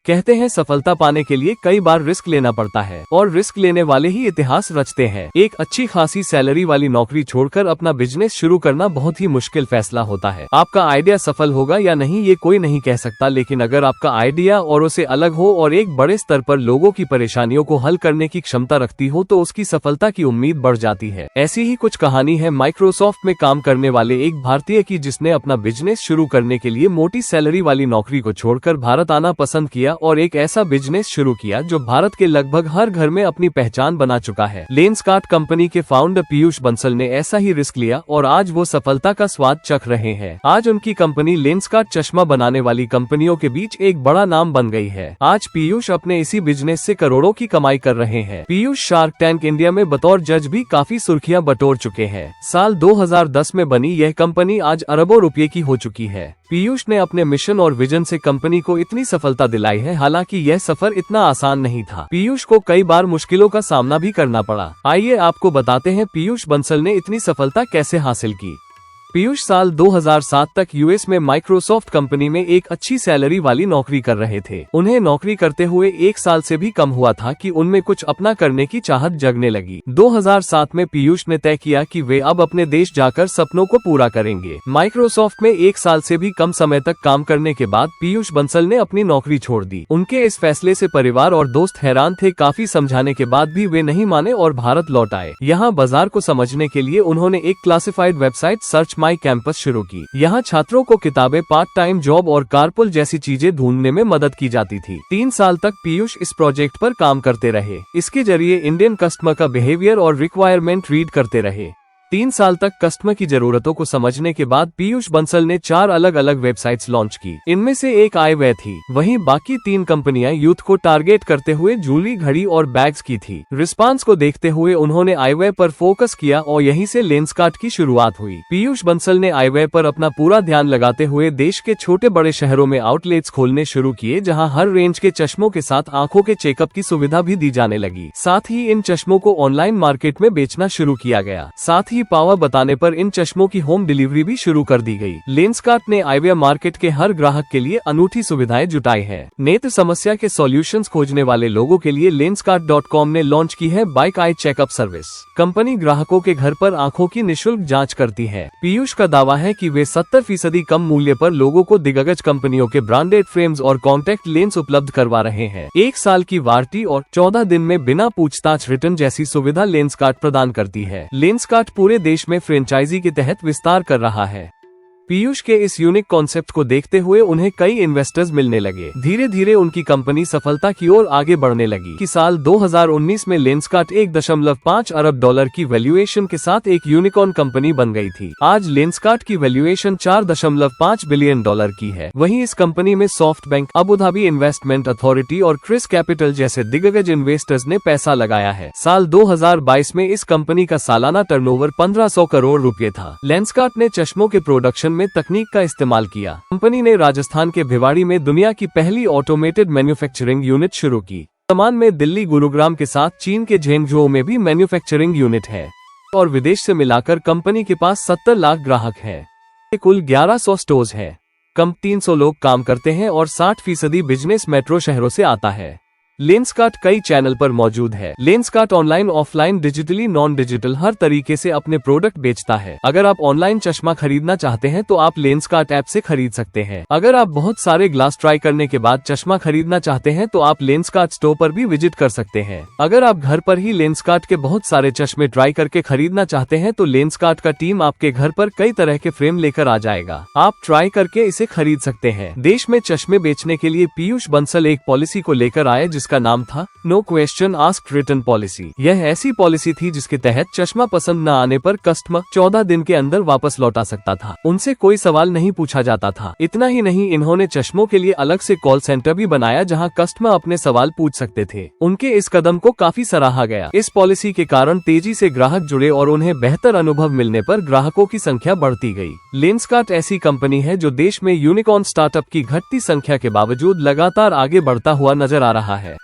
कहते हैं सफलता पाने के लिए कई बार रिस्क लेना पड़ता है और रिस्क लेने वाले ही इतिहास रचते हैं। एक अच्छी खासी सैलरी वाली नौकरी छोड़कर अपना बिजनेस शुरू करना बहुत ही मुश्किल फैसला होता है। आपका आइडिया सफल होगा या नहीं ये कोई नहीं कह सकता, लेकिन अगर आपका आइडिया औरों से अलग हो और एक बड़े स्तर पर लोगों की परेशानियों को हल करने की क्षमता रखती हो तो उसकी सफलता की उम्मीद बढ़ जाती है। ऐसी ही कुछ कहानी है माइक्रोसॉफ्ट में काम करने वाले एक भारतीय की, जिसने अपना बिजनेस शुरू करने के लिए मोटी सैलरी वाली नौकरी को छोड़कर भारत आना पसंद किया और एक ऐसा बिजनेस शुरू किया जो भारत के लगभग हर घर में अपनी पहचान बना चुका है। लेंसकार्ट कंपनी के फाउंडर पीयूष बंसल ने ऐसा ही रिस्क लिया और आज वो सफलता का स्वाद चख रहे हैं। आज उनकी कंपनी लेंसकार्ट चश्मा बनाने वाली कंपनियों के बीच एक बड़ा नाम बन गई है। आज पीयूष अपने इसी बिजनेस से करोड़ों की कमाई कर रहे हैं। पीयूष शार्क टैंक इंडिया में बतौर जज भी काफी सुर्खियां बटोर चुके हैं। साल 2010 में बनी यह कंपनी आज अरबों रुपए की हो चुकी है। पीयूष ने अपने मिशन और विजन से कंपनी को इतनी सफलता दिलाई है। हालांकि यह सफर इतना आसान नहीं था। पीयूष को कई बार मुश्किलों का सामना भी करना पड़ा। आइए आपको बताते हैं पीयूष बंसल ने इतनी सफलता कैसे हासिल की। पीयूष साल 2007 तक यूएस में माइक्रोसॉफ्ट कंपनी में एक अच्छी सैलरी वाली नौकरी कर रहे थे। उन्हें नौकरी करते हुए 1 साल से भी कम हुआ था कि उनमें कुछ अपना करने की चाहत जगने लगी। 2007 में पीयूष ने तय किया कि वे अब अपने देश जाकर सपनों को पूरा करेंगे। माइक्रोसॉफ्ट में 1 साल से भी कम समय तक काम करने के बाद पीयूष बंसल ने अपनी नौकरी छोड़ दी। उनके इस फैसले से परिवार और दोस्त हैरान थे। काफी समझाने के बाद भी वे नहीं माने और भारत लौट आए। यहाँ बाजार को समझने के लिए उन्होंने एक क्लासिफाइड वेबसाइट सर्च माई कैंपस शुरू की। यहाँ छात्रों को किताबें, पार्ट टाइम जॉब और कारपूल जैसी चीजें ढूंढने में मदद की जाती थी। 3 साल तक पीयूष इस प्रोजेक्ट पर काम करते रहे। इसके जरिए इंडियन कस्टमर का बिहेवियर और रिक्वायरमेंट रीड करते रहे। 3 साल तक कस्टमर की जरूरतों को समझने के बाद पीयूष बंसल ने 4 अलग अलग वेबसाइट्स लॉन्च की। इनमें से एक आईवे थी। वहीं बाकी 3 कंपनियां यूथ को टारगेट करते हुए ज्वेलरी, घड़ी और बैग्स की थी। रिस्पांस को देखते हुए उन्होंने आईवे पर फोकस किया और यहीं से लेंसकार्ट की शुरुआत हुई। पीयूष बंसल ने आईवे पर अपना पूरा ध्यान लगाते हुए देश के छोटे बड़े शहरों में आउटलेट्स खोलने शुरू किए, जहां हर रेंज के चश्मों के साथ आंखों के चेकअप की सुविधा भी दी जाने लगी। साथ ही इन चश्मों को ऑनलाइन मार्केट में बेचना शुरू किया गया। साथ ही पावर बताने पर इन चश्मों की होम डिलीवरी भी शुरू कर दी गई। लेंसकार्ट ने आईवे मार्केट के हर ग्राहक के लिए अनूठी सुविधाएं जुटाई है। नेत्र समस्या के सॉल्यूशंस खोजने वाले लोगों के लिए लेंसकार्ट.com ने लॉन्च की है bike eye checkup service. Company ग्राहकों के घर पर आंखों की निःशुल्क जांच करती है। पीयूष का दावा है कि वे 70% कम मूल्य पर लोगों को दिग्गज कंपनियों के ब्रांडेड फ्रेम्स और कॉन्टैक्ट लेंस उपलब्ध करवा रहे हैं। 1 साल की वारंटी और 14 दिन में बिना पूछताछ रिटर्न जैसी सुविधा लेंसकार्ट प्रदान करती है। लेंसकार्ट पूरे देश में फ्रेंचाइजी के तहत विस्तार कर रहा है। पीयूष के इस यूनिक कॉन्सेप्ट को देखते हुए उन्हें कई इन्वेस्टर्स मिलने लगे। धीरे धीरे उनकी कंपनी सफलता की ओर आगे बढ़ने लगी कि साल 2019 में लेंसकार्ट 1.5 अरब डॉलर की वैल्यूएशन के साथ एक यूनिकॉर्न कंपनी बन गई थी। आज लेंसकार्ट की वैल्यूएशन 4.5 बिलियन डॉलर की है। वहीं इस कंपनी में soft bank, Abu Dhabi investment authority और क्रिस कैपिटल जैसे दिग्गज इन्वेस्टर्स ने पैसा लगाया है। साल 2022 में इस कंपनी का सालाना टर्नओवर 1500 करोड़ रुपए था। लेंसकार्ट ने चश्मों के प्रोडक्शन में तकनीक का इस्तेमाल किया। कंपनी ने राजस्थान के भिवाड़ी में दुनिया की पहली ऑटोमेटेड मैन्युफैक्चरिंग यूनिट शुरू की। वर्तमान में दिल्ली, गुरुग्राम के साथ चीन के झेंगझोउ में भी मैन्युफैक्चरिंग यूनिट है और विदेश से मिलाकर कंपनी के पास 70 लाख ग्राहक हैं। कुल 1100 स्टोर्स है। कम 300 लोग काम करते हैं और 60% बिजनेस मेट्रो शहरों से आता है। लेंसकार्ट कई चैनल पर मौजूद है। Lenskart online, offline, digitally, non digital हर तरीके से अपने प्रोडक्ट बेचता है। अगर आप ऑनलाइन चश्मा खरीदना चाहते हैं तो आप लेंसकार्ट ऐप से खरीद सकते हैं। अगर आप बहुत सारे ग्लास ट्राई करने के बाद चश्मा खरीदना चाहते हैं तो आप लेंसकार्ट स्टोर पर भी विजिट कर सकते हैं। अगर आप घर पर ही लेंसकार्ट के बहुत सारे चश्मे ट्राई करके खरीदना चाहते हैं तो लेंसकार्ट का टीम आपके घर पर कई तरह के फ्रेम लेकर आ जाएगा। आप ट्राई करके इसे खरीद सकते हैं। देश में चश्मे बेचने के लिए पीयूष बंसल एक पॉलिसी को लेकर आए जिसका नाम था no question asked return policy. यह ऐसी पॉलिसी थी जिसके तहत चश्मा पसंद न आने पर कस्टमर 14 दिन के अंदर वापस लौटा सकता था। उनसे कोई सवाल नहीं पूछा जाता था। इतना ही नहीं, इन्होंने चश्मों के लिए अलग से कॉल सेंटर भी बनाया जहां कस्टमर अपने सवाल पूछ सकते थे। उनके इस कदम को काफी सराहा गया। इस पॉलिसी के कारण तेजी से ग्राहक जुड़े और उन्हें बेहतर अनुभव मिलने पर ग्राहकों की संख्या बढ़ती गई। लेंसकार्ट ऐसी कंपनी है जो देश में यूनिकॉर्न स्टार्टअप की घटती संख्या के बावजूद लगातार आगे बढ़ता हुआ नजर आ रहा है।